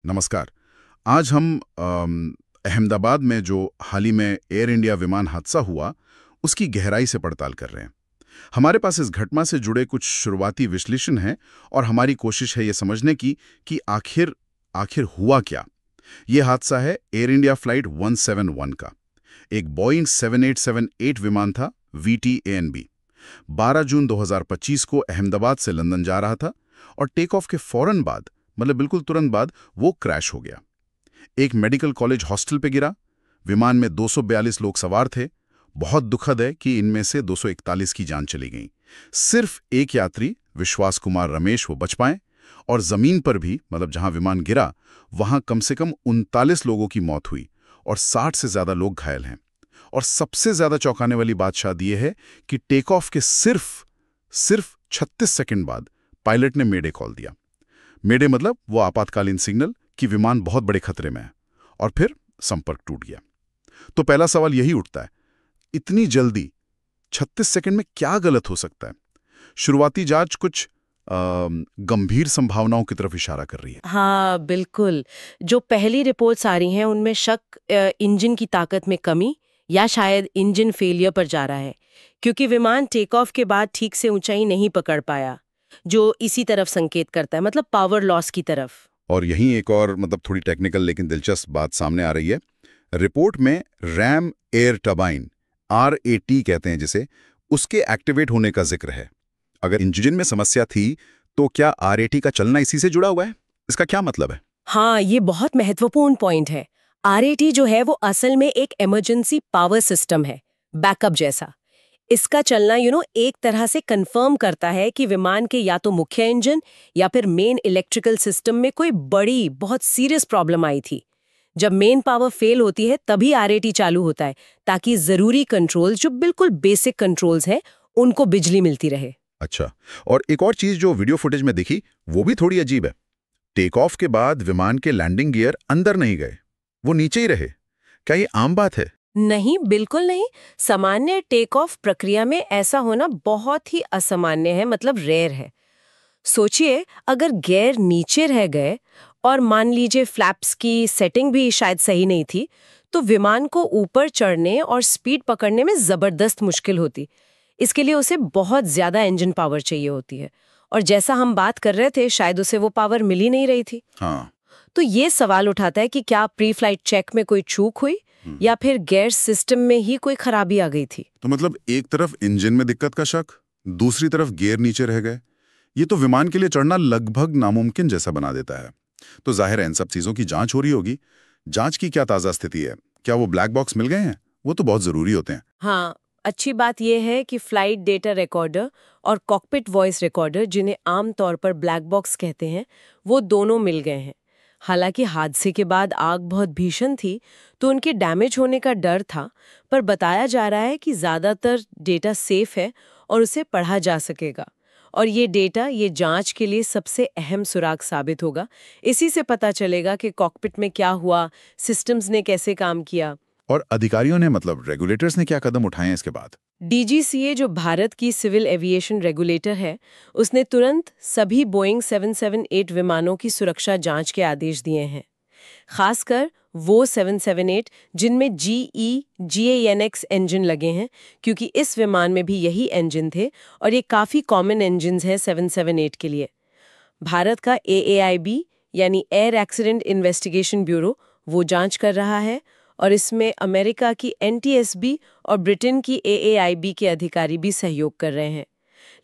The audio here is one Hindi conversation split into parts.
नमस्कार। आज हम अहमदाबाद में जो हाल ही में एयर इंडिया विमान हादसा हुआ, उसकी गहराई से पड़ताल कर रहे हैं। हमारे पास इस घटना से जुड़े कुछ शुरुआती विश्लेषण हैं और हमारी कोशिश है ये समझने की कि आखिर आखिर हुआ क्या। ये हादसा है एयर इंडिया फ्लाइट 171 का। एक बोइंग 7878 विमान था, VTANB। 12 जून 2025 को अहमदाबाद से लंदन जा रहा था और टेक ऑफ के फौरन बाद, मतलब बिल्कुल तुरंत बाद, वो क्रैश हो गया। एक मेडिकल कॉलेज हॉस्टल पे गिरा। विमान में 242 लोग सवार थे। बहुत दुखद है कि इनमें से 241 की जान चली गई। सिर्फ एक यात्री, विश्वास कुमार रमेश, वो बच पाए। और जमीन पर भी, मतलब जहां विमान गिरा, वहां कम से कम 39 लोगों की मौत हुई और 60 से ज्यादा लोग घायल हैं। और सबसे ज्यादा चौंकाने वाली बात शायद ये है कि टेक ऑफ के सिर्फ 36 सेकंड बाद पायलट ने मेडे कॉल दिया। मेडे मतलब वो आपातकालीन सिग्नल कि विमान बहुत बड़े खतरे में है। और फिर संपर्क टूट गया। तो पहला सवाल यही उठता है, इतनी जल्दी 36 सेकंड में क्या गलत हो सकता है? शुरुआती जांच कुछ गंभीर संभावनाओं की तरफ इशारा कर रही है। हाँ, बिल्कुल। जो पहली रिपोर्ट्स आ रही हैं उनमें शक इंजन की ताकत में कमी या शायद इंजन फेलियर पर जा रहा है, क्योंकि विमान टेक ऑफ के बाद ठीक से ऊंचाई नहीं पकड़ पाया, जो इसी तरफ संकेत करता है, मतलब पावर लॉस की तरफ। और यहीं एक और थोड़ी टेक्निकल लेकिन दिलचस्प बात सामने आ रही है। रिपोर्ट में रैम एयर टर्बाइन, RAT कहते हैं जिसे, उसके एक्टिवेट होने का जिक्र है। अगर इंजन में समस्या थी तो क्या RAT का चलना इसी से जुड़ा हुआ है? इसका क्या मतलब है? हाँ, ये बहुत महत्वपूर्ण पॉइंट है। आरएटी जो है वो असल में एक इमरजेंसी पावर सिस्टम है, बैकअप जैसा। इसका चलना एक तरह से कंफर्म करता है कि विमान के या तो मुख्य इंजन या फिर मेन इलेक्ट्रिकल सिस्टम में कोई बड़ी, बहुत सीरियस प्रॉब्लम आई थी। जब मेन पावर फेल होती है तभी आरएटी चालू होता है, ताकि जरूरी कंट्रोल्स, जो बिल्कुल बेसिक कंट्रोल्स हैं, उनको बिजली मिलती रहे। अच्छा, और एक और चीज जो वीडियो फुटेज में दिखी, वो भी थोड़ी अजीब है। टेक ऑफ के बाद विमान के लैंडिंग गियर अंदर नहीं गए, वो नीचे ही रहे। क्या ये आम बात है? नहीं, बिल्कुल नहीं। सामान्य टेक ऑफ प्रक्रिया में ऐसा होना बहुत ही असामान्य है, मतलब रेयर है। सोचिए, अगर गियर नीचे रह गए और मान लीजिए फ्लैप्स की सेटिंग भी शायद सही नहीं थी, तो विमान को ऊपर चढ़ने और स्पीड पकड़ने में जबरदस्त मुश्किल होती। इसके लिए उसे बहुत ज्यादा इंजन पावर चाहिए होती है, और जैसा हम बात कर रहे थे, शायद उसे वो पावर मिल ही नहीं रही थी। हाँ। तो ये सवाल उठाता है कि क्या प्री फ्लाइट चेक में कोई चूक हुई या फिर गियर सिस्टम में ही कोई खराबी आ गई थी। तो मतलब एक तरफ इंजन में दिक्कत का शक, दूसरी तरफ गियर नीचे रह गए। ये तो विमान के लिए चढ़ना लगभग नामुमकिन जैसा बना देता है। तो जाहिर है इन सब चीजों की जांच हो रही होगी। जांच की क्या ताजा स्थिति है? क्या वो ब्लैक बॉक्स मिल गए हैं? वो तो बहुत जरूरी होते हैं। हाँ, अच्छी बात यह है कि फ्लाइट डेटा रिकॉर्डर और कॉकपिट वॉइस रिकॉर्डर, जिन्हें आमतौर पर ब्लैक बॉक्स कहते हैं, वो दोनों मिल गए हैं। हालांकि हादसे के बाद आग बहुत भीषण थी, तो उनके डैमेज होने का डर था, पर बताया जा रहा है कि ज़्यादातर डेटा सेफ है और उसे पढ़ा जा सकेगा। और ये डेटा ये जांच के लिए सबसे अहम सुराग साबित होगा। इसी से पता चलेगा कि कॉकपिट में क्या हुआ, सिस्टम्स ने कैसे काम किया। और अधिकारियों ने, रेगुलेटर्स ने क्या कदम उठाए हैं इसके बाद? डीजीसीए, जो भारत की सिविल एविएशन रेगुलेटर है, उसने तुरंत सभी बोइंग 778 विमानों की सुरक्षा जांच के आदेश दिए हैं। खासकर वो 778 जिनमें GE/GANX इंजन लगे हैं, क्योंकि इस विमान में भी यही इंजन थे और ये काफ़ी कॉमन इंजन्स हैं 778 के लिए। भारत का AAIB यानी एयर एक्सीडेंट इन्वेस्टिगेशन ब्यूरो वो जांच कर रहा है, और इसमें अमेरिका की NTSB और ब्रिटेन की AAIB के अधिकारी भी सहयोग कर रहे हैं।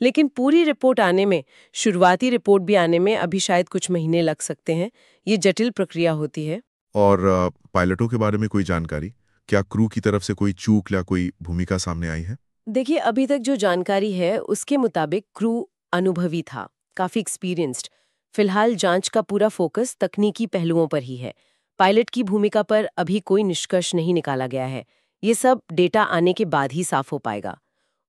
लेकिन पूरी रिपोर्ट आने में, शुरुआती रिपोर्ट भी आने में अभी शायद कुछ महीने लग सकते हैं। ये जटिल प्रक्रिया होती है। और पायलटों के बारे में कोई जानकारी? क्या क्रू की तरफ से कोई चूक या कोई भूमिका सामने आई है? देखिए, अभी तक जो जानकारी है उसके मुताबिक क्रू अनुभवी था, काफी एक्सपीरियंस्ड। फिलहाल जांच का पूरा फोकस तकनीकी पहलुओं पर ही है। पायलट की भूमिका पर अभी कोई निष्कर्ष नहीं निकाला गया है। ये सब डेटा आने के बाद ही साफ हो पाएगा।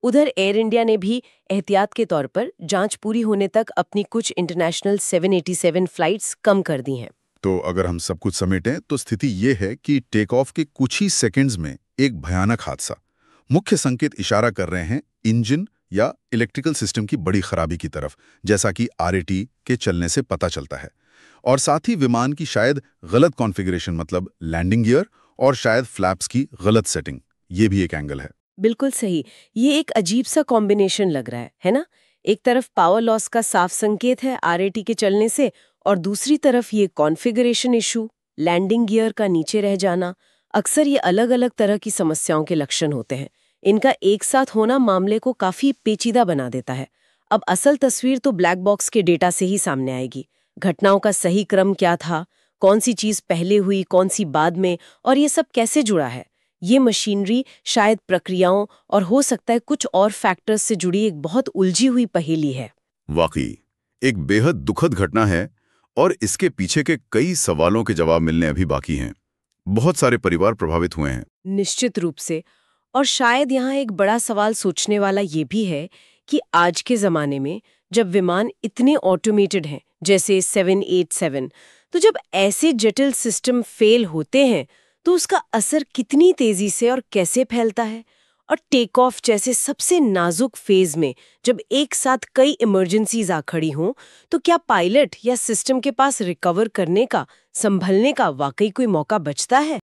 उधर एयर इंडिया ने भी एहतियात के तौर पर जांच पूरी होने तक अपनी कुछ इंटरनेशनल 787 फ्लाइट्स कम कर दी हैं। तो अगर हम सब कुछ समेटें तो स्थिति ये है कि टेक ऑफ के कुछ ही सेकंड्स में एक भयानक हादसा। मुख्य संकेत इशारा कर रहे हैं इंजन या इलेक्ट्रिकल सिस्टम की बड़ी खराबी की तरफ, जैसा कि RAT के चलने से पता चलता है। और साथ ही विमान की शायद गलत कॉन्फ़िगरेशन, मतलब लैंडिंग गियर और शायद फ्लैप्स की गलत सेटिंग, ये भी एक एंगल है। बिल्कुल सही। ये एक अजीब सा कॉम्बिनेशन लग रहा है ना? एक तरफ पावर लॉस का साफ संकेत है आरएटी के चलने से, और दूसरी तरफ ये कॉन्फ़िगरेशन इशू, लैंडिंग गियर का नीचे रह जाना। अक्सर ये अलग-अलग तरह की समस्याओं के लक्षण होते हैं। इनका एक साथ होना मामले को काफी पेचीदा बना देता है। अब असल तस्वीर तो ब्लैक बॉक्स के डेटा से ही सामने आएगी। घटनाओं का सही क्रम क्या था, कौन सी चीज पहले हुई, कौन सी बाद में, और ये सब कैसे जुड़ा है। ये मशीनरी, शायद प्रक्रियाओं और हो सकता है कुछ और फैक्टर्स से जुड़ी एक बहुत उलझी हुई पहेली है। वाकई एक बेहद दुखद घटना है और इसके पीछे के कई सवालों के जवाब मिलने अभी बाकी हैं। बहुत सारे परिवार प्रभावित हुए हैं। निश्चित रूप से। और शायद यहाँ एक बड़ा सवाल सोचने वाला ये भी है कि आज के ज़माने में जब विमान इतने ऑटोमेटेड हैं, जैसे 787, तो जब ऐसे जटिल सिस्टम फेल होते हैं तो उसका असर कितनी तेज़ी से और कैसे फैलता है। और टेक ऑफ जैसे सबसे नाजुक फेज में जब एक साथ कई इमरजेंसीज आ खड़ी हों, तो क्या पायलट या सिस्टम के पास रिकवर करने का, संभलने का वाकई कोई मौका बचता है?